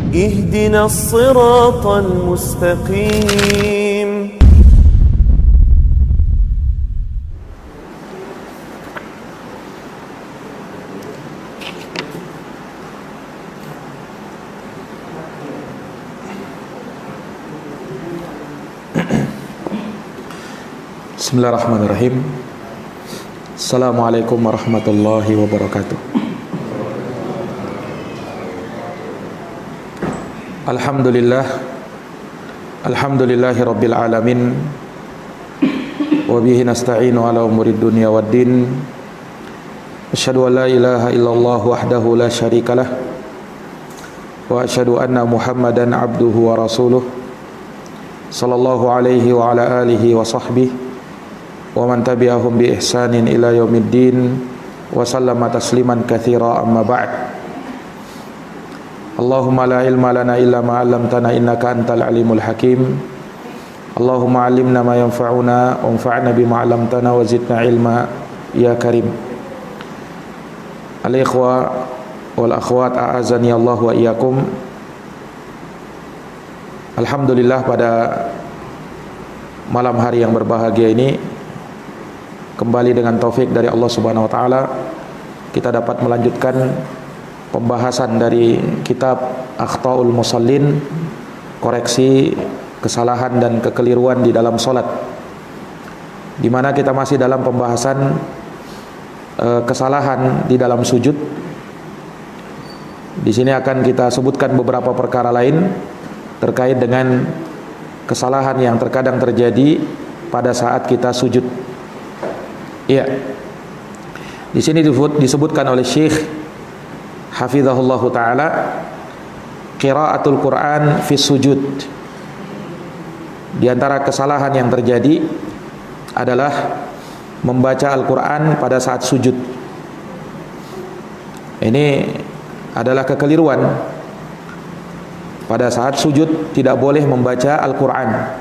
اهدنا الصراط المستقيم Bismillahirrahmanirrahim. Assalamualaikum warahmatullahi wabarakatuh. Alhamdulillahi rabbil alamin. Wa bihi nasta'inu ala umurid dunya waddin. Asyhadu an la ilaha illallah wahdahu la syarikalah. Wa asyhadu anna Muhammadan abduhu wa rasuluh. Sallallahu alaihi wa ala alihi wa sahbihi wa man tabi'ahum bi ihsanin ila yaumiddin wa sallama tasliman katsira amma ba'd. Allahumma la ilma lana illa ma 'allamtana innaka antal alimul hakim. Allahumma 'allimna ma yanfa'una wanfa'na bima 'allamtana wa zidna ilma ya karim. Al-ikhwa wal akhwat a'azani Allah wa iyyakum. Alhamdulillah, pada malam hari yang berbahagia ini kembali dengan taufik dari Allah Subhanahu wa taala kita dapat melanjutkan pembahasan dari kitab Akhtaul Musallin, koreksi kesalahan dan kekeliruan di dalam salat, di mana kita masih dalam pembahasan kesalahan di dalam sujud. Di sini akan kita sebutkan beberapa perkara lain terkait dengan kesalahan yang terkadang terjadi pada saat kita sujud. Iya. Di sini disebutkan oleh Syekh hafizahullahu taala qiraatul Quran fi sujud. Di antara kesalahan yang terjadi adalah membaca Al-Qur'an pada saat sujud. Ini adalah kekeliruan. Pada saat sujud tidak boleh membaca Al-Qur'an.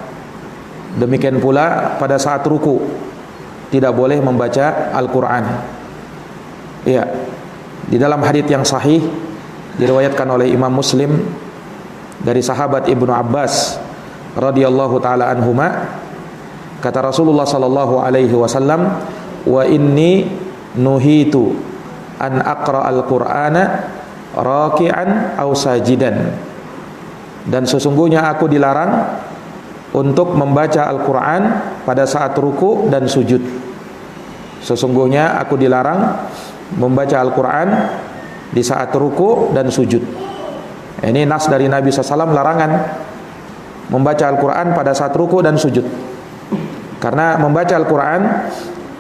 Demikian pula pada saat ruku tidak boleh membaca Al-Qur'an. Iya. Di dalam hadits yang sahih diriwayatkan oleh Imam Muslim dari sahabat Ibnu Abbas radhiyallahu taala anhuma, kata Rasulullah sallallahu alaihi wasallam, "Wa inni nuhitu an aqra al-Qur'ana raki'an aw sajidan." Dan sesungguhnya aku dilarang untuk membaca Al-Quran pada saat ruku dan sujud. Sesungguhnya aku dilarang membaca Al-Quran di saat ruku dan sujud. Ini nas dari Nabi SAW, larangan membaca Al-Quran pada saat ruku dan sujud. Karena membaca Al-Quran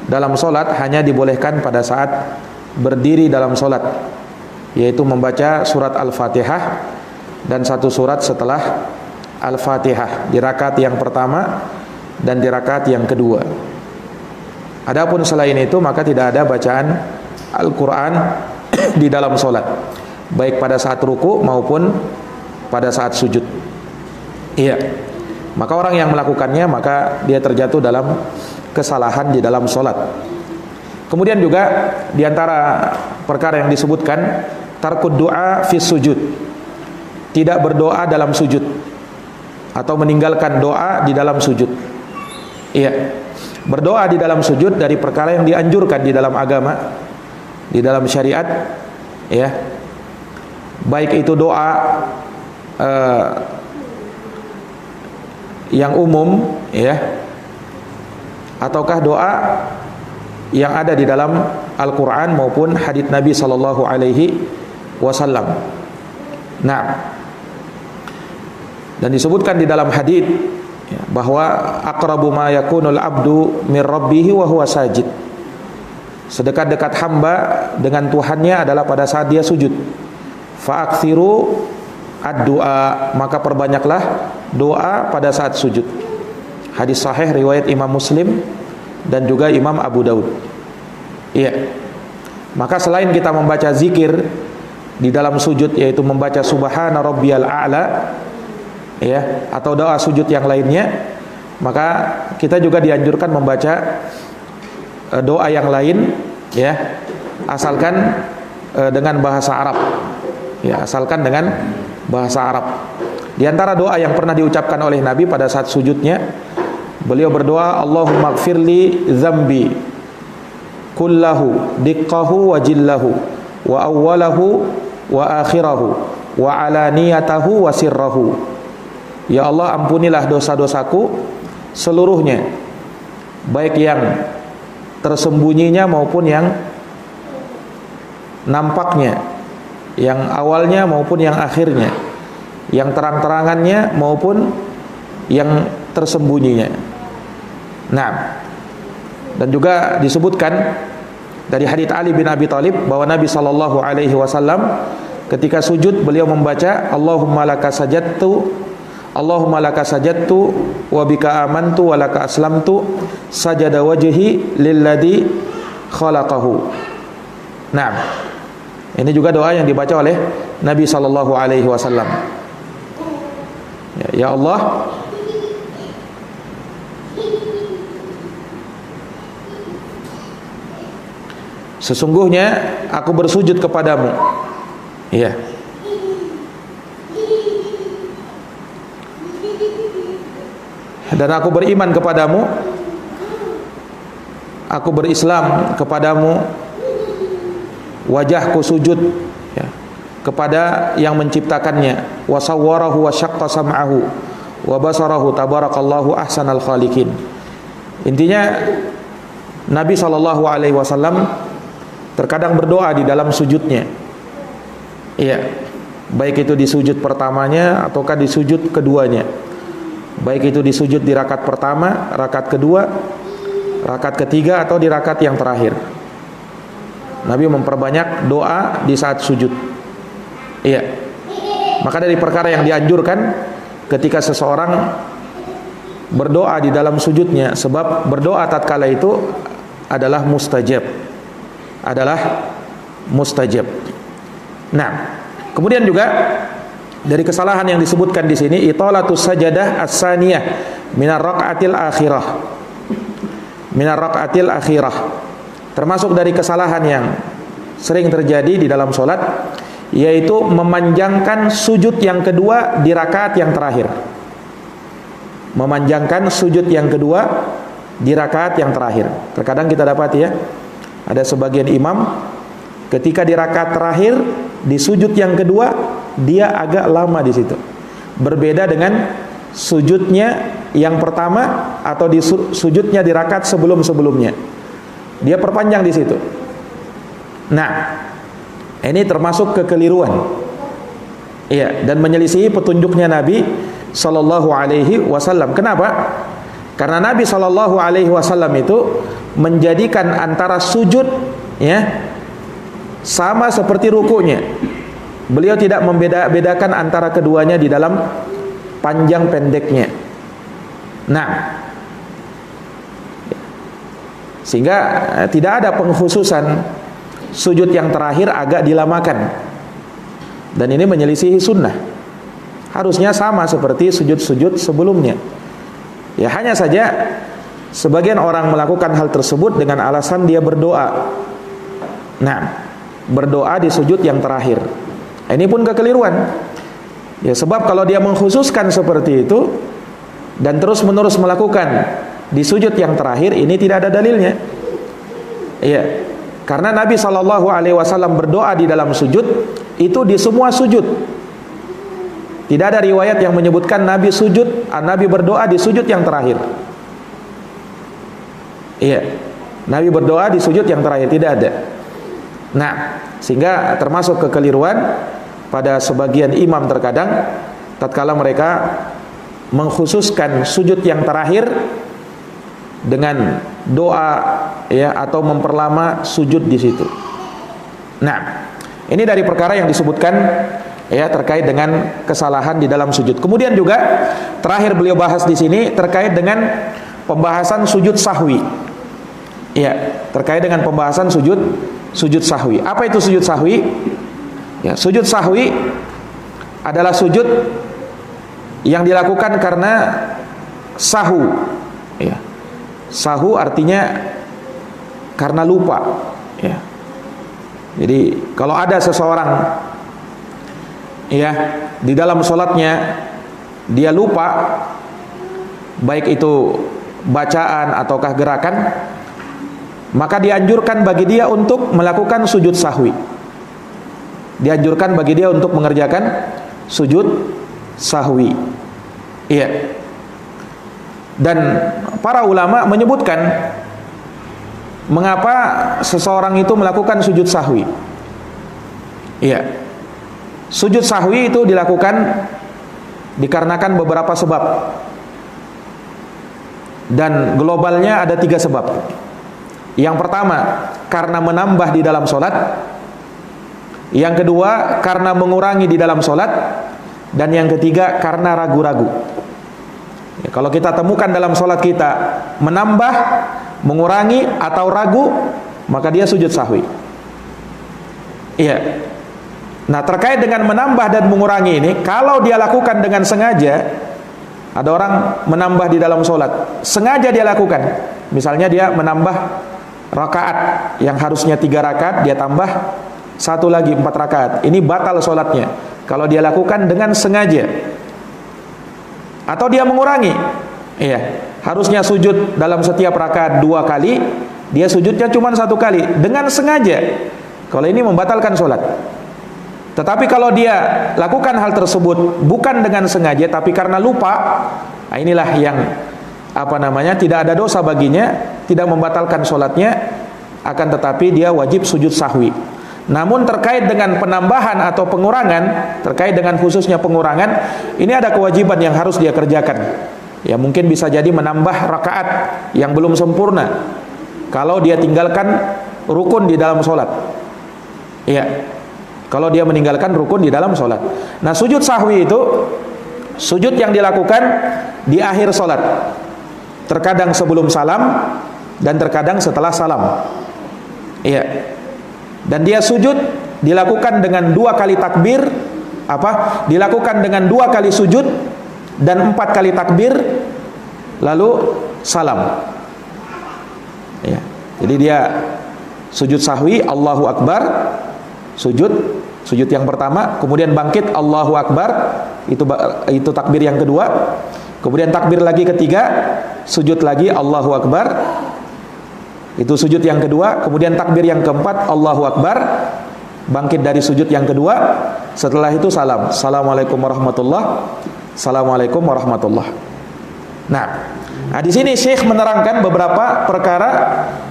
dalam solat hanya dibolehkan pada saat berdiri dalam solat, yaitu membaca surat Al-Fatihah dan satu surat setelah Al-Fatihah di rakaat yang pertama dan di rakaat yang kedua. Adapun selain itu maka tidak ada bacaan Al-Quran di dalam solat, baik pada saat ruku maupun pada saat sujud. Iya. Maka orang yang melakukannya maka dia terjatuh dalam kesalahan di dalam solat. Kemudian juga di antara perkara yang disebutkan tarkud doa fi sujud, tidak berdoa dalam sujud atau meninggalkan doa di dalam sujud. Iya. Berdoa di dalam sujud dari perkara yang dianjurkan di dalam agama, di dalam syariat, ya. Baik itu doa yang umum, ya, ataukah doa yang ada di dalam Al-Qur'an maupun hadits Nabi sallallahu alaihi wasallam. Nah, dan disebutkan di dalam hadits bahwa aqrabu ma yakunul abdu mir rabbih wa huwa sajid. Sedekat-dekat hamba dengan Tuhannya adalah pada saat dia sujud. Fa aktsiru ad-du'a, maka perbanyaklah doa pada saat sujud. Hadis sahih riwayat Imam Muslim dan juga Imam Abu Daud. Iya. Maka selain kita membaca zikir di dalam sujud, yaitu membaca subhana rabbiyal a'la, ya, atau doa sujud yang lainnya, maka kita juga dianjurkan membaca doa yang lain, ya, asalkan dengan bahasa Arab, ya, asalkan dengan bahasa Arab. Di antara doa yang pernah diucapkan oleh Nabi pada saat sujudnya, beliau berdoa, Allahumma gfirli dzambi kullahu diqqahu wa jillahu wa awwalahu wa akhirahu wa alaniyatahu wa sirrahu. Ya Allah, ampunilah dosa-dosaku seluruhnya, baik yang tersembunyinya maupun yang nampaknya, yang awalnya maupun yang akhirnya, yang terang-terangannya maupun yang tersembunyinya. Nah, dan juga disebutkan dari hadits Ali bin Abi Thalib bahwa Nabi sallallahu alaihi wasallam ketika sujud beliau membaca Allahumma laka sajadtu wa bika amantu wa laka aslamtu sajada wajhi lilladzi khalaqahu. Nah, ini juga doa yang dibaca oleh Nabi sallallahu alaihi wasallam. Ya Allah, sesungguhnya aku bersujud kepadamu. Iya. Dan aku beriman kepadamu, aku berislam kepadamu, wajahku sujud ya, kepada yang menciptakannya, wa sawwarahu wa syaqqa sam'ahu wa basarahu tabarakallahu ahsanal khaliqin. Intinya Nabi sallallahu alaihi wasallam terkadang berdoa di dalam sujudnya. Iya, baik itu di sujud pertamanya ataukah di sujud keduanya. Baik itu di sujud di rakaat pertama, rakaat kedua, rakaat ketiga atau di rakaat yang terakhir. Nabi memperbanyak doa di saat sujud. Iya. Maka dari perkara yang dianjurkan ketika seseorang berdoa di dalam sujudnya, sebab berdoa tatkala itu adalah mustajab. Nah, kemudian juga dari kesalahan yang disebutkan di sini, italatus sajadah as-saniyah minar raqatil akhirah. Termasuk dari kesalahan yang sering terjadi di dalam solat, yaitu memanjangkan sujud yang kedua di rakaat yang terakhir. Memanjangkan sujud yang kedua di rakaat yang terakhir. Terkadang kita dapati ya, ada sebagian imam ketika di rakaat terakhir di sujud yang kedua dia agak lama di situ. Berbeda dengan sujudnya yang pertama atau di sujudnya di rakaat sebelum-sebelumnya. Dia perpanjang di situ. Nah, ini termasuk kekeliruan. Iya, dan menyelisihi petunjuknya Nabi sallallahu alaihi wasallam. Kenapa? Karena Nabi sallallahu alaihi wasallam itu menjadikan antara sujud ya sama seperti rukunya. Beliau tidak membedakan antara keduanya di dalam panjang pendeknya. Nah, sehingga tidak ada pengkhususan sujud yang terakhir agak dilamakan. Dan ini menyelisihi sunnah. Harusnya sama seperti sujud-sujud sebelumnya. Ya, hanya saja sebagian orang melakukan hal tersebut dengan alasan dia berdoa. Nah, berdoa di sujud yang terakhir. Ini pun kekeliruan. Ya, sebab kalau dia mengkhususkan seperti itu dan terus-menerus melakukan di sujud yang terakhir, ini tidak ada dalilnya. Iya. Karena Nabi sallallahu alaihi wasallam berdoa di dalam sujud itu di semua sujud. Tidak ada riwayat yang menyebutkan Nabi berdoa di sujud yang terakhir. Iya. Nabi berdoa di sujud yang terakhir, tidak ada. Nah, sehingga termasuk kekeliruan pada sebagian imam terkadang tatkala mereka mengkhususkan sujud yang terakhir dengan doa ya atau memperlama sujud di situ. Nah, ini dari perkara yang disebutkan ya terkait dengan kesalahan di dalam sujud. Kemudian juga terakhir beliau bahas di sini terkait dengan pembahasan sujud sahwi. Ya, terkait dengan pembahasan sujud sahwi. Apa itu sujud sahwi? Ya, sujud sahwi adalah sujud yang dilakukan karena sahu. Ya. Sahu artinya karena lupa. Ya. Jadi kalau ada seseorang ya, di dalam sholatnya dia lupa, baik itu bacaan ataukah gerakan, maka dianjurkan bagi dia untuk melakukan sujud sahwi. Dianjurkan bagi dia untuk mengerjakan sujud sahwi. Iya. Dan para ulama menyebutkan mengapa seseorang itu melakukan sujud sahwi. Iya. Sujud sahwi itu dilakukan dikarenakan beberapa sebab. Dan globalnya ada 3 sebab. Yang pertama, karena menambah di dalam sholat. Yang kedua, karena mengurangi di dalam sholat. Dan yang ketiga, karena ragu-ragu. Ya, kalau kita temukan dalam sholat kita menambah, mengurangi atau ragu, maka dia sujud sahwi. Iya. Nah, terkait dengan menambah dan mengurangi ini, kalau dia lakukan dengan sengaja, ada orang menambah di dalam sholat, sengaja dia lakukan. Misalnya dia menambah rakaat yang harusnya 3 rakaat, dia tambah 1 lagi 4 rakaat. Ini batal sholatnya kalau dia lakukan dengan sengaja. Atau dia mengurangi, iya, harusnya sujud dalam setiap rakaat 2 kali, dia sujudnya cuma 1 kali dengan sengaja. Kalau ini membatalkan sholat. Tetapi kalau dia lakukan hal tersebut bukan dengan sengaja, tapi karena lupa, nah inilah yang tidak ada dosa baginya, tidak membatalkan sholatnya, akan tetapi dia wajib sujud sahwi. Namun terkait dengan penambahan atau pengurangan, terkait dengan khususnya pengurangan, ini ada kewajiban yang harus dia kerjakan. Ya, mungkin bisa jadi menambah rakaat yang belum sempurna kalau dia tinggalkan rukun di dalam sholat. Ya, kalau dia meninggalkan rukun di dalam sholat. Nah, sujud sahwi itu sujud yang dilakukan di akhir sholat, terkadang sebelum salam dan terkadang setelah salam. Iya. Dan dia sujud dilakukan dengan 2 kali takbir, dilakukan dengan 2 kali sujud dan 4 kali takbir, lalu salam. Ya. Jadi dia sujud sahwi, Allahu Akbar, sujud yang pertama, kemudian bangkit, Allahu Akbar, itu takbir yang kedua, kemudian takbir lagi ketiga, sujud lagi, Allahu Akbar. Itu sujud yang kedua, kemudian takbir yang keempat, Allahu Akbar, bangkit dari sujud yang kedua, setelah itu salam. Assalamualaikum warahmatullahi. Nah, di sini Syekh menerangkan beberapa perkara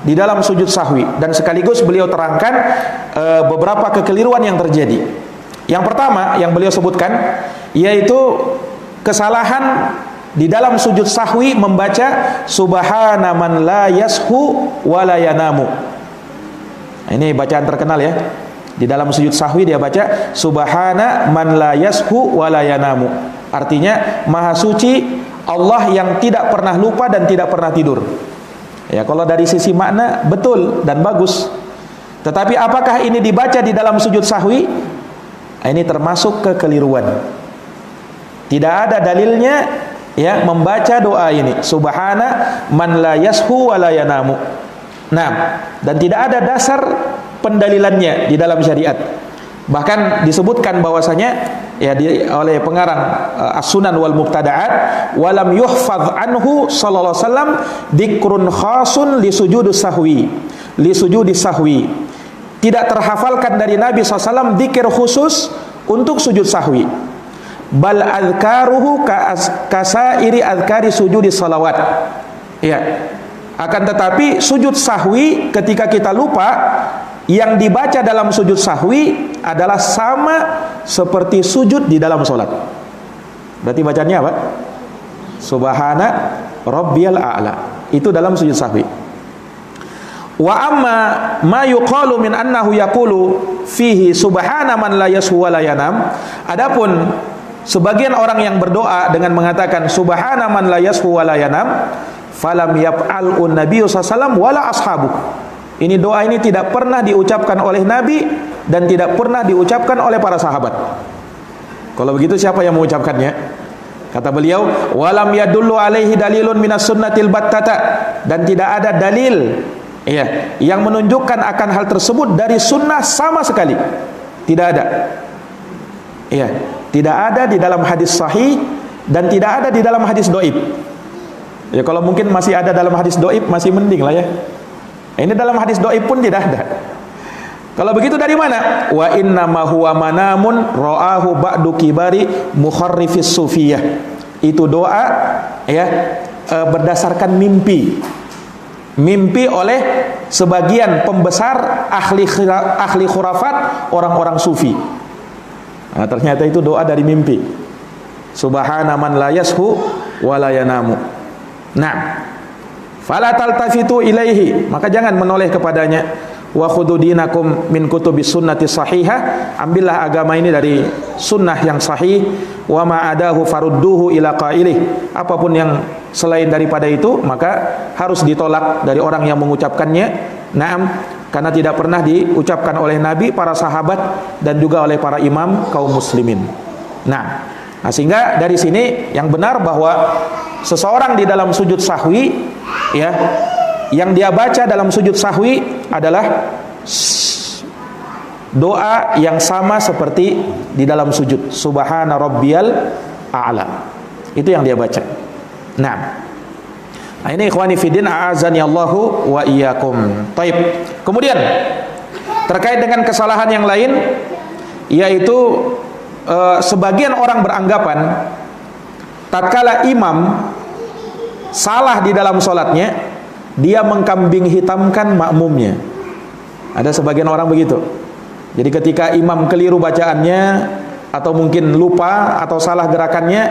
di dalam sujud sahwi, dan sekaligus beliau terangkan beberapa kekeliruan yang terjadi. Yang pertama yang beliau sebutkan yaitu kesalahan di dalam sujud sahwi membaca subhana man la yashu wa la yanamu. Nah, ini bacaan terkenal ya. Di dalam sujud sahwi dia baca subhana man la yashu wa la yanamu. Artinya maha suci Allah yang tidak pernah lupa dan tidak pernah tidur. Ya, kalau dari sisi makna betul dan bagus. Tetapi apakah ini dibaca di dalam sujud sahwi? Nah, ini termasuk kekeliruan. Tidak ada dalilnya ya membaca doa ini subhana man la yashu wa la yanamu. Nah, dan tidak ada dasar pendalilannya di dalam syariat. Bahkan disebutkan bahwasanya ya oleh pengarang As-Sunan wal Muqtada'at, walam yuhfadz anhu sallallahu alaihi wasallam dzikrun khasun li sujudus sahwi, li sujudis sahwi. Tidak terhafalkan dari Nabi SAW dzikir khusus untuk sujud sahwi. Bal azkaruhu kasairi azkari sujudi salawat. Ya. Akan tetapi sujud sahwi ketika kita lupa, yang dibaca dalam sujud sahwi adalah sama seperti sujud di dalam sholat. Berarti bacanya apa? Subhana rabbiyal a'la. Itu dalam sujud sahwi. Wa amma ma yuqalu min annahu yaqulu fihi subhana man la yashu wa la yanam. Adapun sebagian orang yang berdoa dengan mengatakan subhana man la yashu wa la yanam, falam yaf'alun nabiyyu sallallahu alaihi wasallam wala ashabu. Ini doa ini tidak pernah diucapkan oleh Nabi dan tidak pernah diucapkan oleh para sahabat. Kalau begitu siapa yang mengucapkannya? Kata beliau, walam yadullu alaihi dalilun minas sunnatil battata, dan tidak ada dalil ya yang menunjukkan akan hal tersebut dari sunnah sama sekali. Tidak ada. Ya, tidak ada di dalam hadis sahih dan tidak ada di dalam hadis doib. Ya, kalau mungkin masih ada dalam hadis doib masih mending lah ya. Ini dalam hadis doib pun tidak ada. Kalau begitu dari mana? Wa inna ma huwa manamun ra'ahu ba'du kibari mukharrifis sufiyah. Itu doa ya berdasarkan mimpi. Mimpi oleh sebagian pembesar ahli khurafat, orang-orang sufi. Nah, ternyata itu doa dari mimpi. Subhana man la yashu wa la yanamu. Nah, fala taltafitu ilaihi, maka jangan menoleh kepadanya. Wa khudhu dinakum min kutubis sunnati sahihah, ambillah agama ini dari sunnah yang sahih. Wa ma adahu farudduhu ila qailih, apapun yang selain daripada itu maka harus ditolak dari orang yang mengucapkannya. Naam, karena tidak pernah diucapkan oleh Nabi, para sahabat dan juga oleh para imam kaum muslimin. Nah, sehingga dari sini yang benar bahwa seseorang di dalam sujud sahwi ya, yang dia baca dalam sujud sahwi adalah doa yang sama seperti di dalam sujud, subhana rabbiyal a'la. Itu yang dia baca. Nah, ini ikhwani fiddin a'azani Allahu wa iyyakum. Taib. Kemudian terkait dengan kesalahan yang lain, yaitu sebagian orang beranggapan tatkala imam salah di dalam sholatnya, dia mengkambing hitamkan makmumnya. Ada sebagian orang begitu. Jadi ketika imam keliru bacaannya, atau mungkin lupa atau salah gerakannya,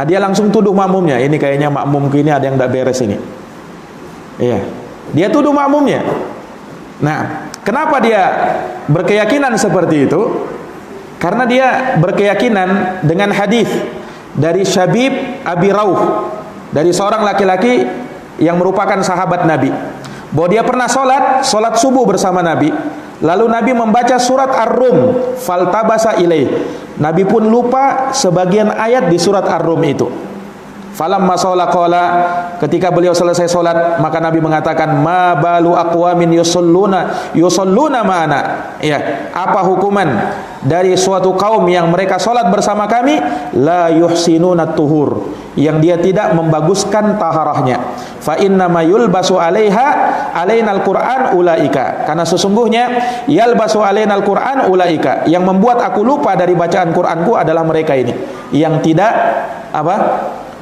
dia langsung tuduh makmumnya. Ini kayaknya makmumku ini ada yang tidak beres ini. Iya, dia tuduh makmumnya. Nah, kenapa dia berkeyakinan seperti itu? Karena dia berkeyakinan dengan hadis dari Syabib Abi Rauh, dari seorang laki-laki yang merupakan sahabat Nabi, bahwa dia pernah sholat subuh bersama Nabi. Lalu Nabi membaca surat Ar-Rum, faltabasa ilaih. Nabi pun lupa sebagian ayat di surat Ar-Rum itu. Falamma shalla qala, ketika beliau selesai sholat, maka Nabi mengatakan, ma balu aqwamin yusalluna ma'ana. Ya, apa hukuman dari suatu kaum yang mereka sholat bersama kami, la yuhsinuna tuhur, yang dia tidak membaguskan taharahnya. Fa inna ma yulbasu alainal Qur'an ulaika, karena sesungguhnya yalbasu alainal Qur'an ulaika, yang membuat aku lupa dari bacaan Qur'anku adalah mereka ini, yang tidak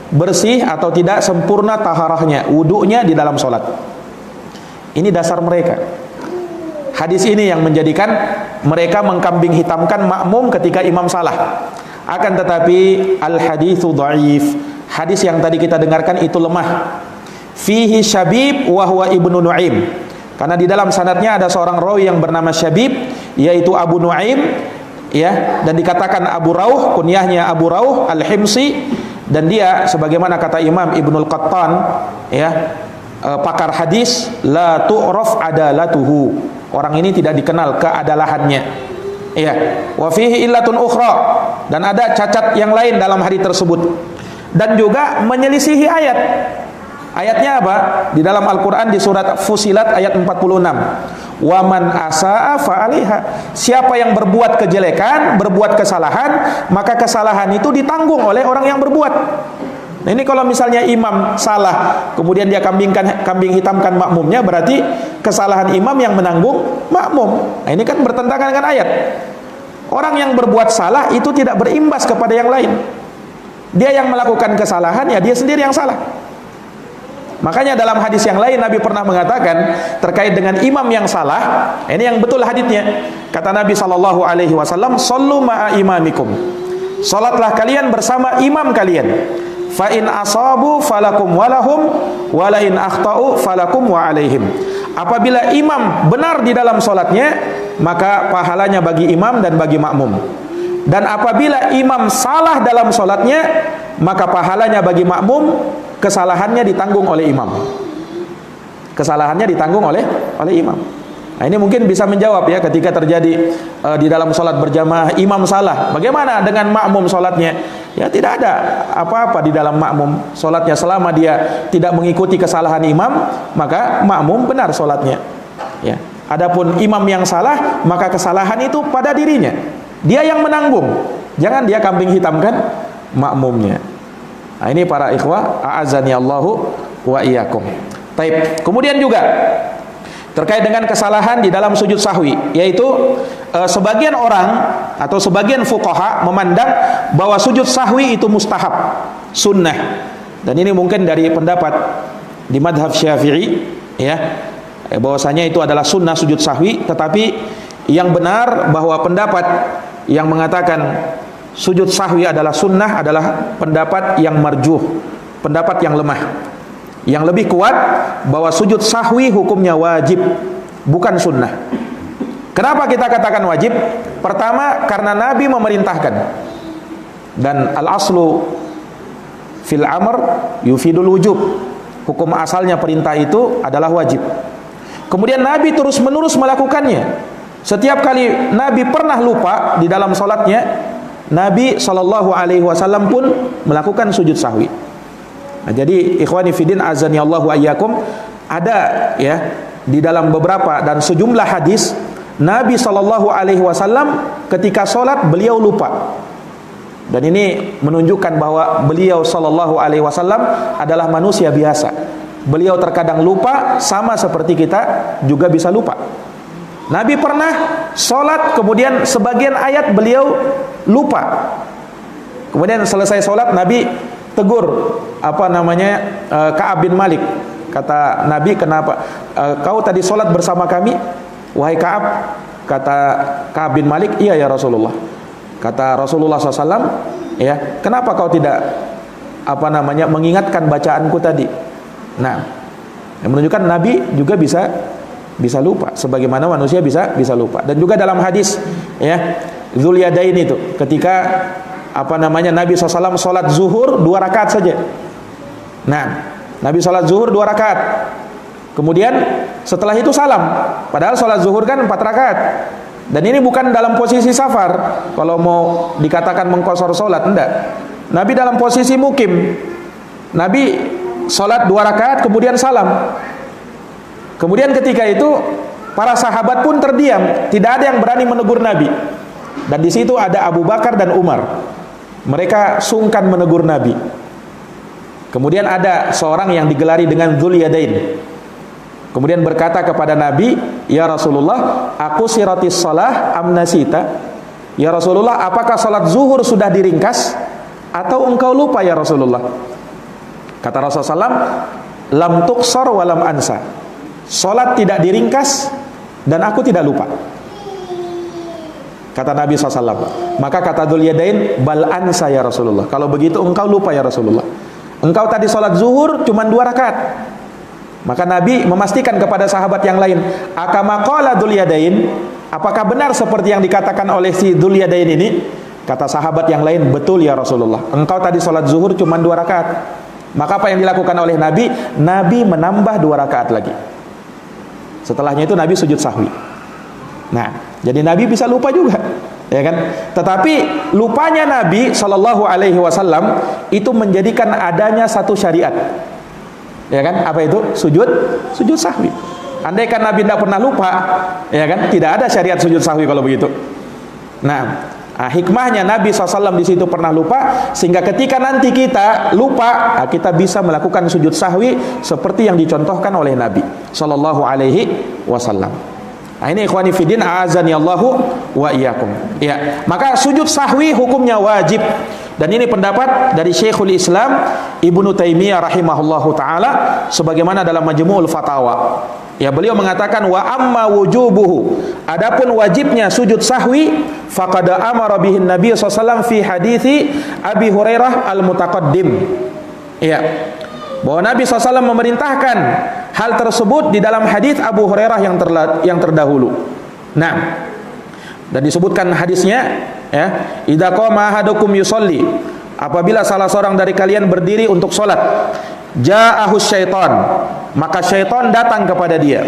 bersih atau tidak sempurna taharahnya, wudunya di dalam sholat. Ini dasar mereka. Hadis ini yang menjadikan mereka mengkambing hitamkan makmum ketika imam salah. Akan tetapi al-haditsu dhaif, hadis yang tadi kita dengarkan itu lemah. Fihi Syabib wa huwa Ibnu Nuaim, karena di dalam sanadnya ada seorang rawi yang bernama Syabib, yaitu Abu Nuaim ya, dan dikatakan Abu Rauh, kunyahnya Abu Rauh Al-Himsi, dan dia sebagaimana kata Imam Ibnul Qattan ya, pakar hadis, la tu'raf adalatuhu, orang ini tidak dikenal keadalahannya ya. Wa fihi illatun ukhra, dan ada cacat yang lain dalam hadis tersebut, dan juga menyelisihi ayat. Ayatnya apa? Di dalam Al-Quran di surat Fusilat ayat 46. Waman asa'a fa'aliha, siapa yang berbuat kejelekan, berbuat kesalahan, maka kesalahan itu ditanggung oleh orang yang berbuat. Nah, ini kalau misalnya imam salah, kemudian dia kambing hitamkan makmumnya, berarti kesalahan imam yang menanggung makmum. Nah, ini kan bertentangan dengan ayat. Orang yang berbuat salah itu tidak berimbas kepada yang lain. Dia yang melakukan kesalahan, ya dia sendiri yang salah. Makanya dalam hadis yang lain Nabi pernah mengatakan terkait dengan imam yang salah, ini yang betul hadisnya. Kata Nabi SAW, "Shallu ma'a imamikum." Salatlah kalian bersama imam kalian. Fa in asabu falakum walahum, wa la in akhtau falakum wa alaihim. Apabila imam benar di dalam salatnya, maka pahalanya bagi imam dan bagi makmum. Dan apabila imam salah dalam salatnya, maka pahalanya bagi makmum, kesalahannya ditanggung oleh imam. Kesalahannya ditanggung oleh imam. Nah, ini mungkin bisa menjawab ya, ketika terjadi di dalam sholat berjamaah imam salah, bagaimana dengan makmum sholatnya? Ya tidak ada apa-apa di dalam makmum sholatnya, selama dia tidak mengikuti kesalahan imam, maka makmum benar sholatnya. Ya. Adapun imam yang salah, maka kesalahan itu pada dirinya, dia yang menanggung. Jangan dia kambing hitamkan makmumnya. Nah, ini para ikhwah, a'azani Allahu wa iyyakum. Taib. Kemudian juga terkait dengan kesalahan di dalam sujud sahwi, yaitu sebagian orang atau sebagian fuqaha memandang bahwa sujud sahwi itu mustahab, sunnah. Dan ini mungkin dari pendapat di madhab Syafi'i, ya, bahwasanya itu adalah sunnah sujud sahwi. Tetapi yang benar bahwa pendapat yang mengatakan sujud sahwi adalah sunnah adalah pendapat yang marjuh, pendapat yang lemah. Yang lebih kuat bahwa sujud sahwi hukumnya wajib, bukan sunnah. Kenapa kita katakan wajib? Pertama, karena Nabi memerintahkan. Dan al-aslu fil amr yufidul wujub. Hukum asalnya perintah itu adalah wajib. Kemudian Nabi terus menerus melakukannya. Setiap kali Nabi pernah lupa di dalam salatnya, Nabi SAW pun melakukan sujud sahwi. Nah, jadi ikhwani fiddin azani Allahu ayyakum, ada ya di dalam beberapa dan sejumlah hadis Nabi SAW ketika sholat beliau lupa. Dan ini menunjukkan bahwa beliau SAW adalah manusia biasa. Beliau terkadang lupa, sama seperti kita juga bisa lupa. Nabi pernah sholat, kemudian sebagian ayat beliau lupa. Kemudian selesai sholat, Nabi tegur Ka'ab bin Malik. Kata Nabi, kenapa kau tadi sholat bersama kami, wahai Ka'ab? Kata Ka'ab bin Malik, iya ya Rasulullah. Kata Rasulullah SAW, ya, kenapa kau tidak mengingatkan bacaanku tadi? Nah, yang menunjukkan Nabi juga bisa lupa, sebagaimana manusia bisa lupa. Dan juga dalam hadis, ya, Dzul Yadain itu ketika Nabi SAW sholat zuhur 2 rakaat saja. Nah, Nabi sholat zuhur 2 rakaat. Kemudian setelah itu salam. Padahal sholat zuhur kan 4 rakaat. Dan ini bukan dalam posisi safar. Kalau mau dikatakan mengqashar sholat, enggak. Nabi dalam posisi mukim. Nabi sholat 2 rakaat kemudian salam. Kemudian ketika itu para sahabat pun terdiam, tidak ada yang berani menegur Nabi. Dan di situ ada Abu Bakar dan Umar. Mereka sungkan menegur Nabi. Kemudian ada seorang yang digelari dengan Dzul Yadain. Kemudian berkata kepada Nabi, "Ya Rasulullah, aku siratis shalah am nasita?" Ya Rasulullah, apakah salat zuhur sudah diringkas atau engkau lupa ya Rasulullah? Kata Rasulullah SAW, "Lam tuqsar wa lam ansa." Salat tidak diringkas dan aku tidak lupa. Kata Nabi SAW. Maka kata Dzul Yadain, "Bal ansa ya Rasulullah." Kalau begitu engkau lupa ya Rasulullah. Engkau tadi salat zuhur cuma 2 rakaat. Maka Nabi memastikan kepada sahabat yang lain, "Akama qala Dzul Yadain?" Apakah benar seperti yang dikatakan oleh si Dzul Yadain ini? Kata sahabat yang lain, "Betul ya Rasulullah. Engkau tadi salat zuhur cuma 2 rakaat." Maka apa yang dilakukan oleh Nabi? Nabi menambah 2 rakaat lagi. Setelahnya itu Nabi sujud sahwi. Nah, jadi Nabi bisa lupa juga, ya kan? Tetapi lupanya Nabi SAW itu menjadikan adanya satu syariat, ya kan? Apa itu? Sujud sahwi. Andaikan Nabi tidak pernah lupa, ya kan? Tidak ada syariat sujud sahwi kalau begitu. Nah, hikmahnya Nabi SAW di situ pernah lupa, sehingga ketika nanti kita lupa, kita bisa melakukan sujud sahwi seperti yang dicontohkan oleh Nabi SAW. Nah, ini ikhwani fiddin a'azani Allahu wa iyyakum. Ya, maka sujud sahwi hukumnya wajib. Dan ini pendapat dari Syekhul Islam Ibnu Taimiyah rahimahullahu taala sebagaimana dalam Majmu'ul Fatawa. Ya, beliau mengatakan wa amma wujubuhu. Adapun wajibnya sujud sahwi faqad amara bihin Nabi sallallahu alaihi wasallam fi hadithi Abi Hurairah al-mutaqaddim. Ya. Bahwa Nabi SAW memerintahkan hal tersebut di dalam hadis Abu Hurairah yang terdahulu. Nah, dan disebutkan hadisnya, ya, idza qama ahadukum yusolli, apabila salah seorang dari kalian berdiri untuk sholat, ja'ahu syaitan, maka syaitan datang kepada dia,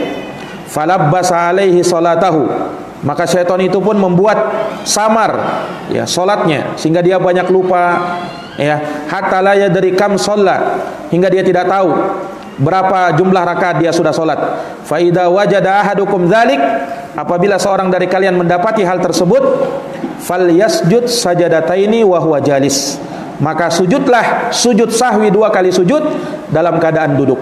falabbasa alaihi salatahu, maka syaitan itu pun membuat samar, ya, sholatnya, sehingga dia banyak lupa, ya, hatta la yadri kam shalla, hingga dia tidak tahu berapa jumlah rakaat dia sudah sholat. Fa idza wajada ahadukum dzalik, apabila seorang dari kalian mendapati hal tersebut, falyasjud sajadataini wa huwa jalis. Maka sujudlah sujud sahwi 2 kali sujud dalam keadaan duduk.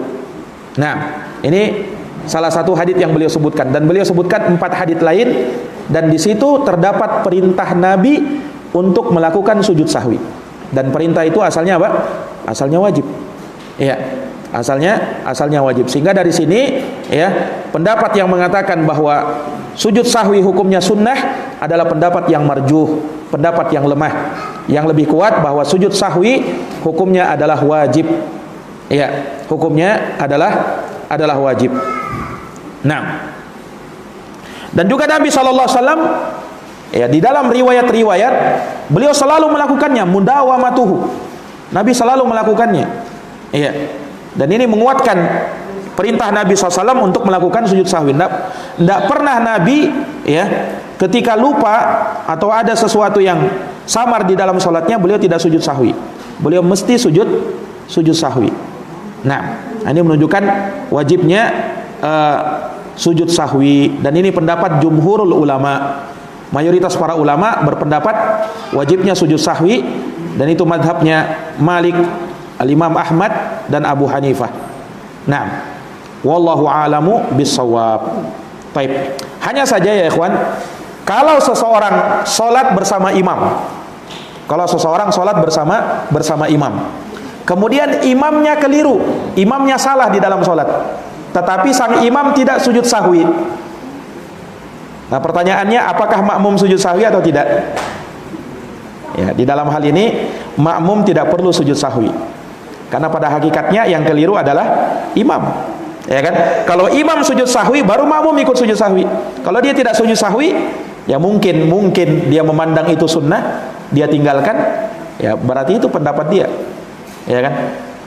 Nah, ini salah satu hadits yang beliau sebutkan, dan beliau sebutkan 4 hadits lain, dan di situ terdapat perintah Nabi untuk melakukan sujud sahwi. Dan perintah itu asalnya apa? Asalnya wajib. Ya, asalnya wajib. Sehingga dari sini ya, pendapat yang mengatakan bahwa sujud sahwi hukumnya sunnah adalah pendapat yang marjuh, pendapat yang lemah. Yang lebih kuat bahwa sujud sahwi hukumnya adalah wajib. Ya, hukumnya adalah wajib. Nah, dan juga Nabi SAW ya, di dalam riwayat-riwayat beliau selalu melakukannya, mudawamatuhu. Nabi selalu melakukannya. Iya. Dan ini menguatkan perintah Nabi SAW untuk melakukan sujud sahwi. Tidak pernah Nabi ya, ketika lupa atau ada sesuatu yang samar di dalam sholatnya, beliau tidak sujud sahwi. Beliau mesti sujud sahwi. Nah, ini menunjukkan wajibnya sujud sahwi, dan ini pendapat jumhurul ulama. Mayoritas para ulama berpendapat wajibnya sujud sahwi, dan itu madhabnya Malik, Al-Imam Ahmad, dan Abu Hanifah. Nah, wallahu a'lamu bissawab. Baik. Hanya saja ya ikhwan, kalau seseorang sholat bersama imam, bersama imam, kemudian imamnya keliru, imamnya salah di dalam sholat, tetapi sang imam tidak sujud sahwi. Nah, pertanyaannya, apakah makmum sujud sahwi atau tidak? Ya, di dalam hal ini makmum tidak perlu sujud sahwi, karena pada hakikatnya yang keliru adalah imam. Ya kan? Kalau imam sujud sahwi, baru makmum ikut sujud sahwi. Kalau dia tidak sujud sahwi, ya mungkin dia memandang itu sunnah, dia tinggalkan, ya berarti itu pendapat dia. Ya kan?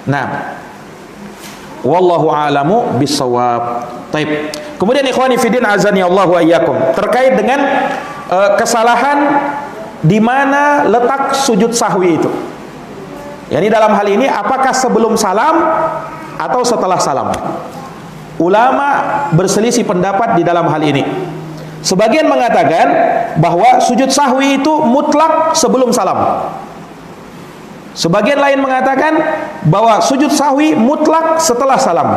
Nah, wallahu a'lamu bissawab. Taib. Kemudian ikhwani fiddin azani Allahu wa iyyakum, terkait dengan kesalahan di mana letak sujud sahwi itu. Yani dalam hal ini apakah sebelum salam atau setelah salam? Ulama berselisih pendapat di dalam hal ini. Sebagian mengatakan bahwa sujud sahwi itu mutlak sebelum salam. Sebagian lain mengatakan bahwa sujud sahwi mutlak setelah salam.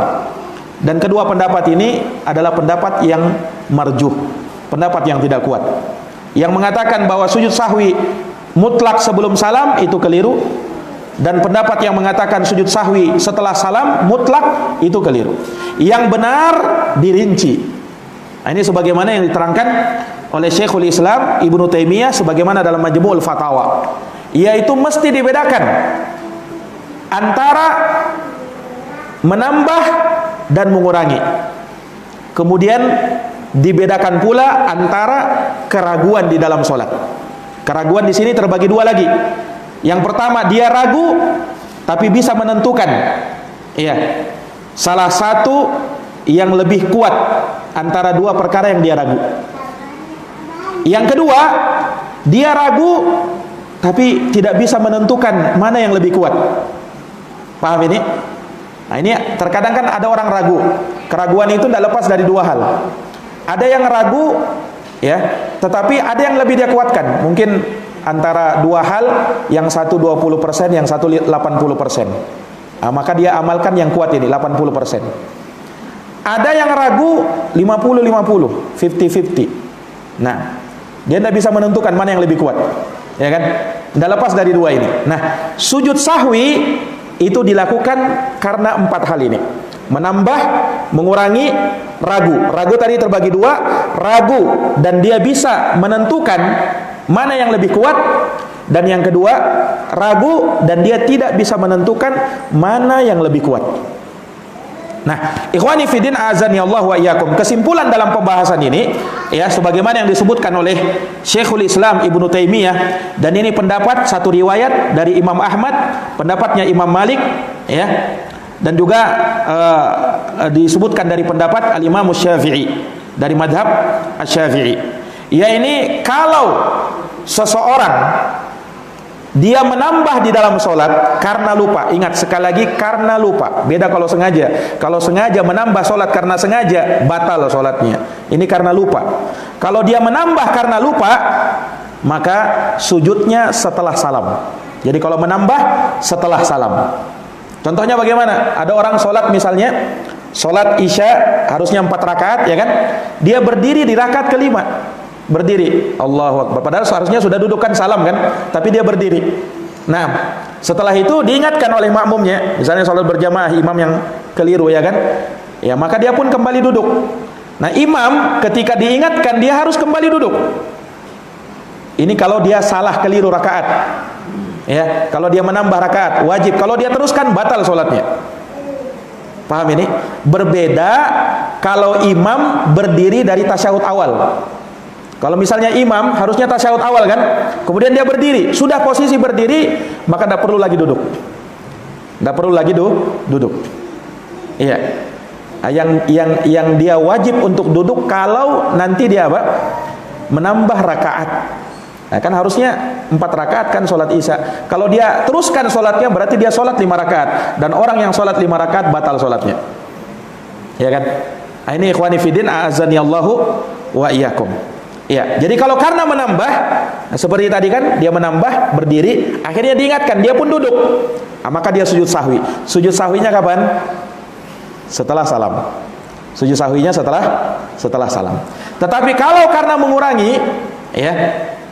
Dan kedua pendapat ini adalah pendapat yang marjuh, pendapat yang tidak kuat. Yang mengatakan bahwa sujud sahwi mutlak sebelum salam itu keliru, dan pendapat yang mengatakan sujud sahwi setelah salam mutlak itu keliru. Yang benar dirinci. Nah, ini sebagaimana yang diterangkan oleh Syekhul Islam Ibnu Taimiyah sebagaimana dalam Majmu'ul Fatawa, yaitu mesti dibedakan antara menambah dan mengurangi. Kemudian dibedakan pula antara keraguan di dalam sholat. Keraguan di sini terbagi 2 lagi. Yang pertama, dia ragu tapi bisa menentukan, ya, salah satu yang lebih kuat antara 2 perkara yang dia ragu. Yang kedua, dia ragu tapi tidak bisa menentukan mana yang lebih kuat. Paham ini? Nah, ini terkadang kan ada orang ragu. Keraguan itu tidak lepas dari 2 hal. Ada yang ragu, ya, tetapi ada yang lebih dia kuatkan. Mungkin antara 2 hal, yang satu 20%, yang satu 80%. Nah, maka dia amalkan yang kuat ini 80%. Ada yang ragu 50-50, 50-50. Nah, dia tidak bisa menentukan mana yang lebih kuat, ya kan? Tidak lepas dari 2 ini. Nah, sujud sahwi itu dilakukan karena 4 hal ini: menambah, mengurangi, ragu. Ragu tadi terbagi 2, ragu dan dia bisa menentukan mana yang lebih kuat, dan yang kedua ragu dan dia tidak bisa menentukan mana yang lebih kuat. Nah, ikhwani fiddin azani Allah wa iyyakum, kesimpulan dalam pembahasan ini ya, sebagaimana yang disebutkan oleh Syekhul Islam Ibnu Taimiyah, dan ini pendapat satu riwayat dari Imam Ahmad, pendapatnya Imam Malik, ya, dan juga disebutkan dari pendapat Al-Imam Syafi'i, dari madhab Asy-Syafi'i. Ya, ini kalau seseorang dia menambah di dalam sholat karena lupa. Ingat sekali lagi, karena lupa. Beda kalau sengaja. Kalau sengaja menambah sholat karena sengaja, batal sholatnya. Ini karena lupa. Kalau dia menambah karena lupa, maka sujudnya setelah salam. Jadi kalau menambah setelah salam. Contohnya bagaimana? Ada orang sholat misalnya, sholat isya harusnya 4 rakaat, ya kan? Dia berdiri di rakaat kelima, berdiri, Allahu Akbar. Padahal seharusnya sudah dudukkan salam kan, tapi dia berdiri. Nah, setelah itu diingatkan oleh makmumnya, misalnya sholat berjamaah imam yang keliru, ya kan? Ya maka dia pun kembali duduk. Nah, imam ketika diingatkan dia harus kembali duduk. Ini kalau dia salah keliru rakaat. Ya, kalau dia menambah rakaat wajib, kalau dia teruskan batal sholatnya. Paham ini? Berbeda kalau imam berdiri dari tasyahud awal. Kalau misalnya imam harusnya tasyahud awal kan, kemudian dia berdiri, sudah posisi berdiri, maka tidak perlu lagi duduk. Tidak perlu lagi duduk. Iya. Yang dia wajib untuk duduk kalau nanti dia apa? Menambah rakaat. Nah, kan harusnya 4 rakaat kan sholat isya. Kalau dia teruskan sholatnya berarti dia sholat 5 rakaat. Dan orang yang sholat 5 rakaat batal sholatnya. Ya kan? Nah, ini ikhwani fiddin a'azani Allahu wa iyyakum. Ya, jadi kalau karena menambah, nah seperti tadi kan dia menambah berdiri, akhirnya diingatkan dia pun duduk. Nah, maka dia sujud sahwi. Sujud sahwinya kapan? Setelah salam. Sujud sahwinya setelah salam. Tetapi kalau karena mengurangi, ya,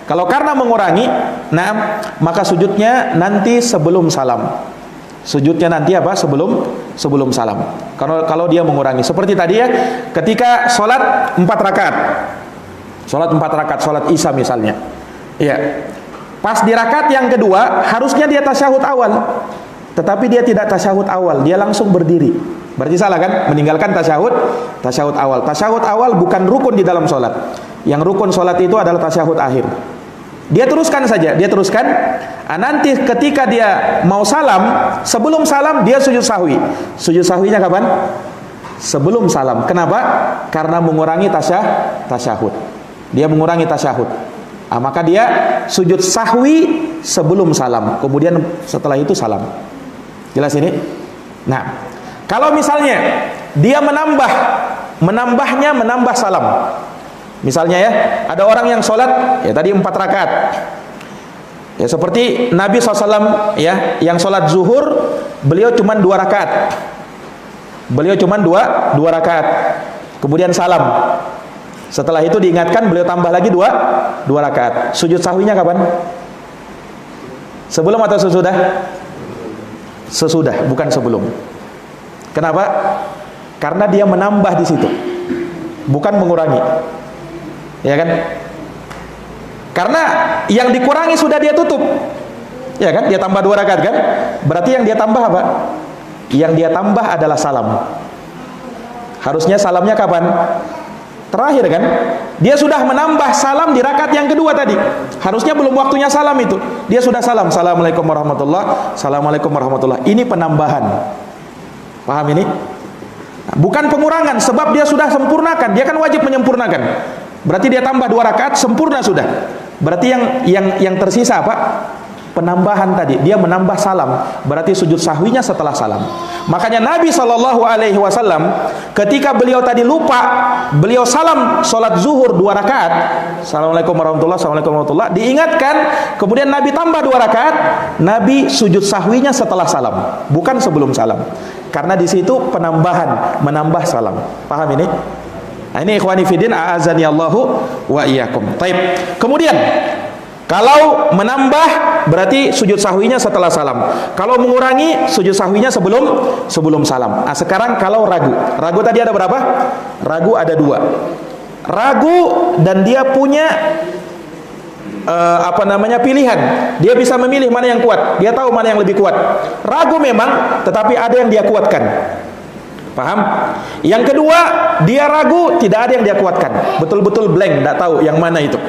kalau karena mengurangi, nah maka sujudnya nanti sebelum salam. Sujudnya nanti apa? Sebelum salam. Kalau dia mengurangi, seperti tadi ya, ketika sholat 4 rakaat, sholat isya misalnya, ya, pas di rakaat yang kedua harusnya dia tasyahud awal, tetapi dia tidak tasyahud awal, dia langsung berdiri. Berarti salah kan? Meninggalkan tasyahud awal. Tasyahud awal bukan rukun di dalam sholat. Yang rukun sholat itu adalah tasyahud akhir. Dia teruskan saja, dia teruskan. Nanti ketika dia mau salam, sebelum salam dia sujud sahwi. Sujud sahwinya kapan? Sebelum salam. Kenapa? Karena mengurangi tasyahud. Dia mengurangi tasyahud. Maka dia sujud sahwi sebelum salam. Kemudian setelah itu salam. Jelas ini? Nah, kalau misalnya dia menambahnya menambah salam. Misalnya ya, ada orang yang sholat ya tadi 4 rakaat. Ya seperti Nabi SAW ya, yang sholat zuhur beliau cuma 2 rakaat. Beliau cuma 2 rakaat. Kemudian salam. Setelah itu diingatkan beliau tambah lagi 2 rakaat. Sujud sahwinya kapan? Sebelum atau sesudah? Sesudah, bukan sebelum. Kenapa? Karena dia menambah di situ, bukan mengurangi. Ya kan? Karena yang dikurangi sudah dia tutup. Ya kan? Dia tambah 2 rakaat kan? Berarti yang dia tambah apa? Yang dia tambah adalah salam. Harusnya salamnya kapan? Terakhir kan? Dia sudah menambah salam di rakaat yang kedua tadi. Harusnya belum waktunya salam itu. Dia sudah salam. Assalamualaikum warahmatullah. Assalamualaikum warahmatullah. Ini penambahan. Paham ini? Bukan pengurangan, sebab dia sudah sempurnakan. Dia kan wajib menyempurnakan. Berarti dia tambah 2 rakaat, sempurna sudah. Berarti yang tersisa apa? Penambahan tadi. Dia menambah salam. Berarti sujud sahwinya setelah salam. Makanya Nabi SAW ketika beliau tadi lupa, beliau salam sholat zuhur 2 rakaat. Assalamualaikum warahmatullah, assalamualaikum warahmatullah. Diingatkan, kemudian Nabi tambah 2 rakaat. Nabi sujud sahwinya setelah salam, bukan sebelum salam. Karena di situ penambahan, menambah salam. Paham ini? Nah, ini ikhwani fiddin a'azani Allahu wa iyyakum. Taib. Kemudian kalau menambah berarti sujud sahwinya setelah salam. Kalau mengurangi sujud sahwinya sebelum salam. Nah, sekarang kalau ragu. Ragu tadi ada berapa? Ragu ada 2. Ragu dan dia punya pilihan. Dia bisa memilih mana yang kuat. Dia tahu mana yang lebih kuat. Ragu memang, tetapi ada yang dia kuatkan. Paham? Yang kedua, dia ragu, tidak ada yang dia kuatkan. Betul-betul blank, tidak tahu yang mana itu.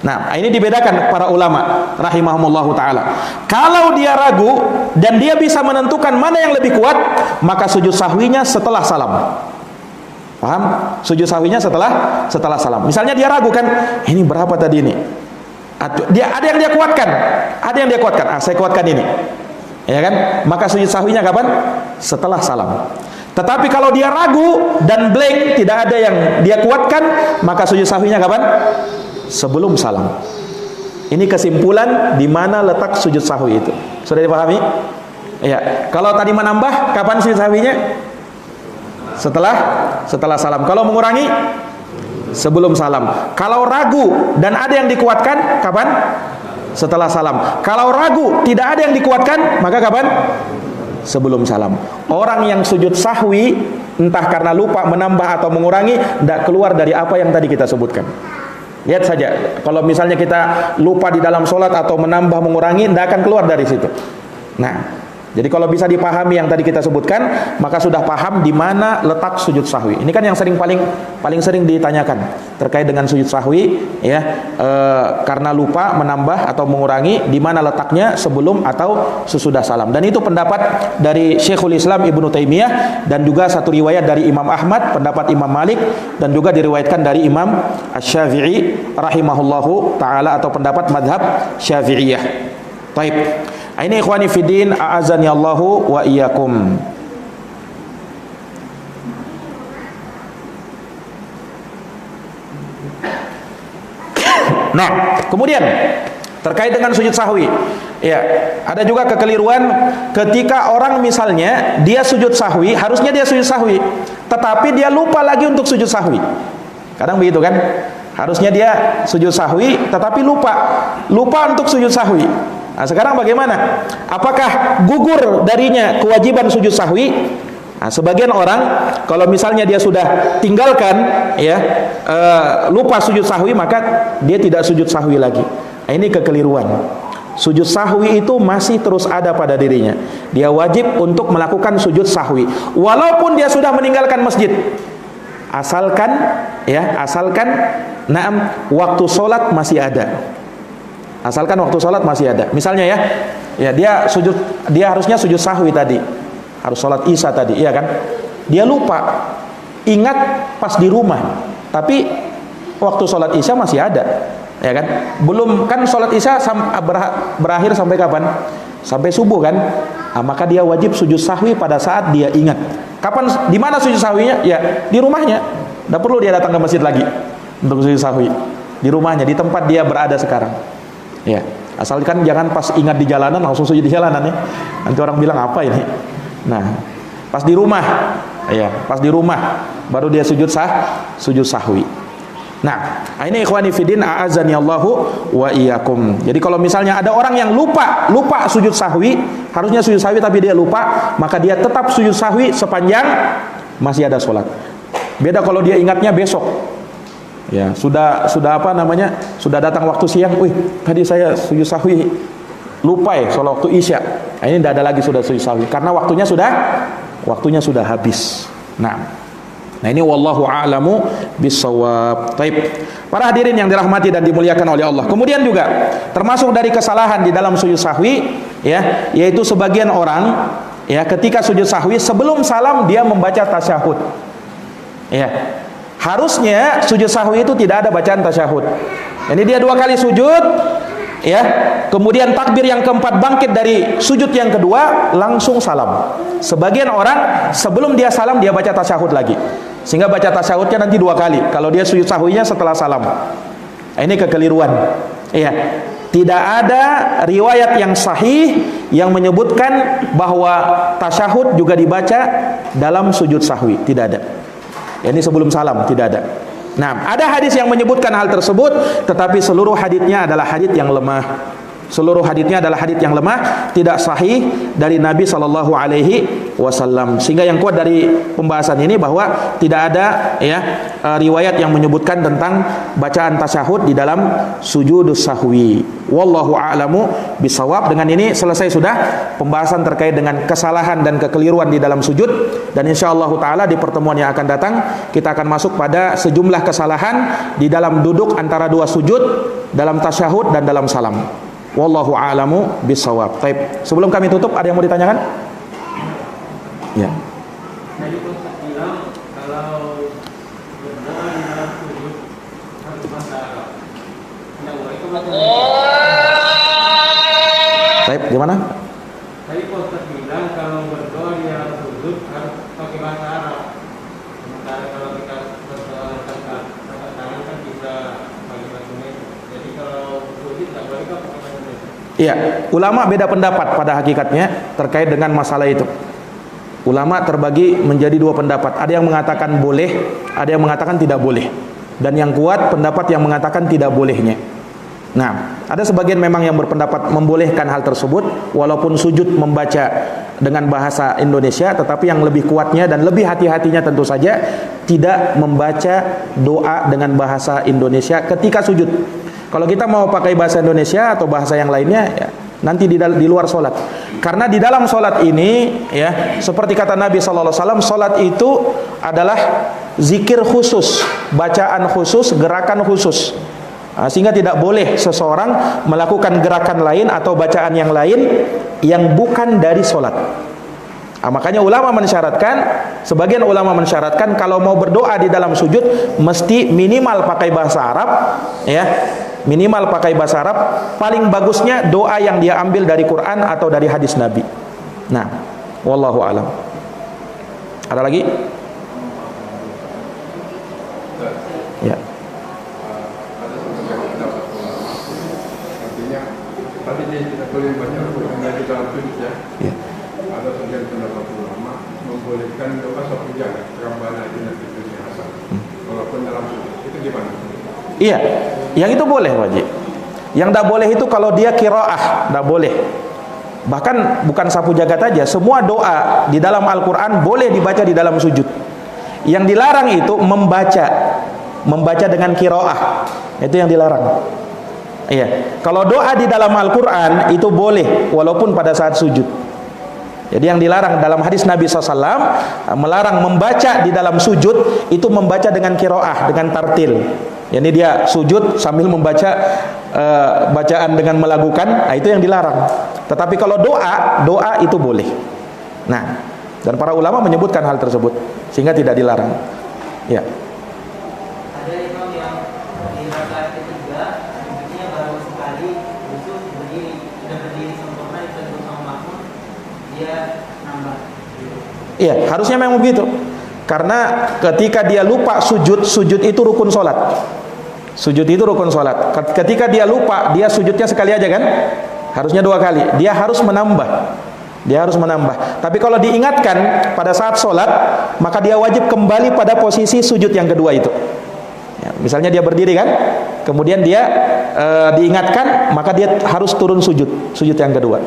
Nah, ini dibedakan para ulama rahimahumullahu taala. Kalau dia ragu dan dia bisa menentukan mana yang lebih kuat, maka sujud sahwinya setelah salam. Paham? Sujud sahwinya setelah salam. Misalnya dia ragu kan, ini berapa tadi ini? Dia ada yang dia kuatkan. Ada yang dia kuatkan. Saya kuatkan ini. Ya kan? Maka sujud sahwinya kapan? Setelah salam. Tetapi kalau dia ragu dan blank, tidak ada yang dia kuatkan, maka sujud sahwinya kapan? Sebelum salam. Ini kesimpulan di mana letak sujud sahwi itu. Sudah dipahami? Ya. Kalau tadi menambah, kapan sujud sahwinya? Setelah salam. Kalau mengurangi, sebelum salam. Kalau ragu dan ada yang dikuatkan, kapan? Setelah salam. Kalau ragu tidak ada yang dikuatkan, maka kapan? Sebelum salam. Orang yang sujud sahwi entah karena lupa, menambah atau mengurangi, tidak keluar dari apa yang tadi kita sebutkan. Lihat saja, kalau misalnya kita lupa di dalam sholat atau menambah, mengurangi, tidak akan keluar dari situ. Nah, jadi kalau bisa dipahami yang tadi kita sebutkan, maka sudah paham di mana letak sujud sahwi. Ini kan yang paling sering ditanyakan terkait dengan sujud sahwi, ya, karena lupa, menambah atau mengurangi, di mana letaknya sebelum atau sesudah salam. Dan itu pendapat dari Syekhul Islam Ibnu Taimiyah, dan juga satu riwayat dari Imam Ahmad, pendapat Imam Malik, dan juga diriwayatkan dari Imam Asy-Syafi'i rahimahullahu taala, atau pendapat madhab Syafi'iyah. Baik. Ini ikhwani fiddin, a'azani Allahu wa iyyakum. Nah, kemudian terkait dengan sujud sahwi, ya, ada juga kekeliruan ketika orang misalnya dia sujud sahwi, harusnya dia sujud sahwi, tetapi dia lupa lagi untuk sujud sahwi. Kadang begitu kan? Harusnya dia sujud sahwi, tetapi lupa untuk sujud sahwi. Nah, sekarang bagaimana? Apakah gugur darinya kewajiban sujud sahwi? Nah, sebagian orang kalau misalnya dia sudah tinggalkan, ya, lupa sujud sahwi, maka dia tidak sujud sahwi lagi. Nah, ini kekeliruan. Sujud sahwi itu masih terus ada pada dirinya. Dia wajib untuk melakukan sujud sahwi walaupun dia sudah meninggalkan masjid. Asalkan waktu sholat masih ada. Asalkan waktu sholat masih ada. Misalnya ya dia harusnya sujud sahwi tadi, harus sholat isya tadi, iya kan? Dia lupa, ingat pas di rumah, tapi waktu sholat isya masih ada, ya kan? Belum, kan sholat isya berakhir sampai kapan? Sampai subuh kan? Nah, maka dia wajib sujud sahwi pada saat dia ingat. Kapan? Di mana sujud sahwinya? Ya di rumahnya. Tidak perlu dia datang ke masjid lagi untuk sujud sahwi. Di rumahnya, di tempat dia berada sekarang. Ya, asalkan jangan pas ingat di jalanan langsung sujud di jalanan, ya. Nanti orang bilang apa ini? Nah, pas di rumah, ya, pas di rumah baru dia sujud sahwi. Nah, ini ikhwani fiddin, a'azani Allahu wa iyyakum. Jadi kalau misalnya ada orang yang lupa sujud sahwi, harusnya sujud sahwi tapi dia lupa, maka dia tetap sujud sahwi sepanjang masih ada sholat. Beda kalau dia ingatnya besok. Ya, sudah sudah datang waktu siang, tadi saya sujud sahwi, lupa ya sholat waktu isya. Nah, ini tidak ada lagi sudah sujud sahwi karena waktunya sudah habis. Nah ini wallahu a'lamu bissawab. Baik. Para hadirin yang dirahmati dan dimuliakan oleh Allah. Kemudian juga termasuk dari kesalahan di dalam sujud sahwi, ya, yaitu sebagian orang, ya, ketika sujud sahwi sebelum salam dia membaca tasyahud. Ya. Harusnya sujud sahwi itu tidak ada bacaan tasyahud. Ini dia 2 kali sujud, ya. Kemudian takbir yang keempat bangkit dari sujud yang kedua, langsung salam. Sebagian orang sebelum dia salam dia baca tasyahud lagi. Sehingga baca tasyahudnya nanti 2 kali. Kalau dia sujud sahwinya setelah salam. Nah, ini kekeliruan. Iya. Tidak ada riwayat yang sahih yang menyebutkan bahwa tasyahud juga dibaca dalam sujud sahwi. Tidak ada. Ini sebelum salam, tidak ada. Nah, ada hadis yang menyebutkan hal tersebut, tetapi seluruh hadisnya adalah hadis yang lemah. Seluruh hadisnya adalah hadis yang lemah, tidak sahih dari Nabi SAW. Sehingga yang kuat dari pembahasan ini bahwa tidak ada, ya, riwayat yang menyebutkan tentang bacaan tasyahud di dalam sujudus sahwi. Wallahu a'lamu bisawab. Dengan ini selesai sudah pembahasan terkait dengan kesalahan dan kekeliruan di dalam sujud. Dan insyaallah taala di pertemuan yang akan datang kita akan masuk pada sejumlah kesalahan di dalam duduk antara 2 sujud, dalam tasyahud dan dalam salam. Wallahu a'lamu bissawab. Baik. Sebelum kami tutup, ada yang mau ditanyakan? Ya. Tadi Ustaz bilang kalau berdoa di dalam sujud harus bahasa Arab. Tidak boleh ke bahasa Baik, gimana? Tadi Ustaz bilang kalau berdoa di dalam sujud harus pakai bahasa Arab. Sementara kalau kita berdoa tangan kan bisa pakai bahasa Indonesia. Jadi kalau sujud tidak boleh Iya, ulama beda pendapat pada hakikatnya terkait dengan masalah itu. Ulama terbagi menjadi dua pendapat. Ada yang mengatakan boleh, ada yang mengatakan tidak boleh. Dan yang kuat pendapat yang mengatakan tidak bolehnya. Nah, ada sebagian memang yang berpendapat membolehkan hal tersebut walaupun sujud membaca dengan bahasa Indonesia, tetapi yang lebih kuatnya dan lebih hati-hatinya tentu saja tidak membaca doa dengan bahasa Indonesia ketika sujud. Kalau kita mau pakai bahasa Indonesia atau bahasa yang lainnya ya, nanti di luar sholat. Karena di dalam sholat ini ya, seperti kata Nabi SAW, sholat itu adalah zikir khusus, bacaan khusus, gerakan khusus. Sehingga tidak boleh seseorang melakukan gerakan lain atau bacaan yang lain yang bukan dari sholat. Makanya ulama mensyaratkan, sebagian ulama mensyaratkan kalau mau berdoa di dalam sujud mesti minimal pakai bahasa Arab, ya, minimal pakai bahasa Arab. Paling bagusnya doa yang dia ambil dari Quran atau dari hadis Nabi. Nah, wallahu alam. Ada lagi? Ya. Tadi kita boleh banyak yang di dalam sujud ya. Ya. Ada sebagian pendapat ulama membolehkan doa satu jagat Rabbana atina fid dunya hasanah walaupun dalam sujud. Itu gimana? Iya, yang itu boleh wajib. Yang tidak boleh itu kalau dia qiraah, tidak boleh. Bahkan bukan sapu jagat aja, semua doa di dalam Al-Quran boleh dibaca di dalam sujud. Yang dilarang itu membaca dengan qiraah, itu yang dilarang. Iya, kalau doa di dalam Al-Quran itu boleh walaupun pada saat sujud. Jadi yang dilarang dalam hadis Nabi SAW melarang membaca di dalam sujud itu membaca dengan qiraah, dengan tartil. Jadi dia sujud sambil membaca bacaan dengan melakukan, itu yang dilarang. Tetapi kalau doa itu boleh. Nah, dan para ulama menyebutkan hal tersebut sehingga tidak dilarang. Ya. Iya, harusnya memang begitu. Karena ketika dia lupa sujud itu rukun sholat. Sujud itu rukun sholat. Ketika dia lupa, dia sujudnya sekali aja kan? Harusnya 2 kali. Dia harus menambah. Tapi kalau diingatkan pada saat sholat, maka dia wajib kembali pada posisi sujud yang kedua itu. Ya, misalnya dia berdiri kan, kemudian dia diingatkan, maka dia harus turun sujud yang kedua.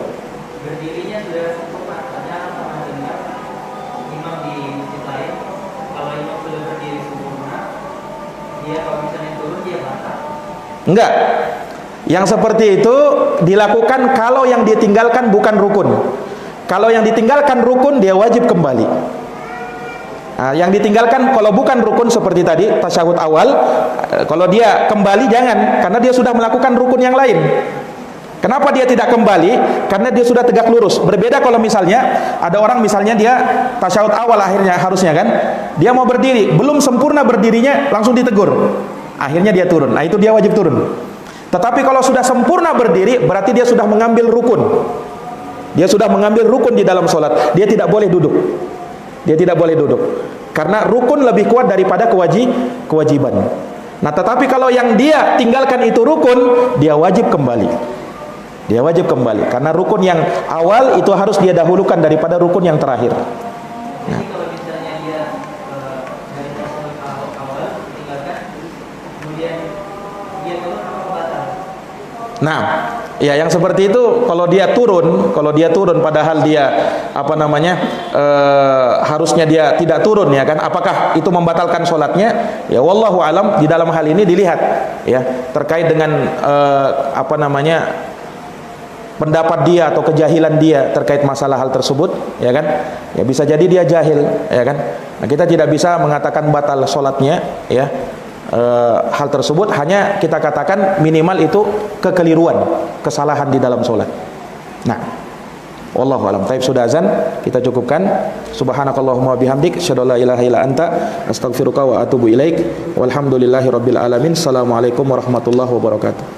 Enggak. Yang seperti itu dilakukan kalau yang ditinggalkan bukan rukun. Kalau yang ditinggalkan rukun, dia wajib kembali. Nah, yang ditinggalkan kalau bukan rukun seperti tadi tasyahud awal, kalau dia kembali jangan, karena dia sudah melakukan rukun yang lain. Kenapa dia tidak kembali? Karena dia sudah tegak lurus. Berbeda kalau misalnya ada orang, misalnya dia tasyahud awal akhirnya harusnya kan, dia mau berdiri, belum sempurna berdirinya langsung ditegur. Akhirnya dia turun. Nah, itu dia wajib turun. Tetapi kalau sudah sempurna berdiri, berarti dia sudah mengambil rukun. Dia sudah mengambil rukun di dalam sholat. Dia tidak boleh duduk. Karena rukun lebih kuat daripada kewajiban. Nah, tetapi kalau yang dia tinggalkan itu rukun, dia wajib kembali. Karena rukun yang awal itu harus dia dahulukan daripada rukun yang terakhir. Nah. Nah, ya yang seperti itu kalau dia turun padahal dia harusnya dia tidak turun ya kan, apakah itu membatalkan sholatnya? Ya wallahu alam, di dalam hal ini dilihat ya terkait dengan pendapat dia atau kejahilan dia terkait masalah hal tersebut ya kan, ya bisa jadi dia jahil ya kan. Nah, kita tidak bisa mengatakan batal sholatnya ya. Hal tersebut hanya kita katakan minimal itu kekeliruan, kesalahan di dalam sholat. Nah, wallahu a'lam. Taib, sudah azan, kita cukupkan. Subhanakallahumma bihamdik, asyhadu an la ilaha illa anta, astaghfiruka wa atubu ilaik. Walhamdulillahirabbil alamin. Assalamualaikum warahmatullahi wabarakatuh.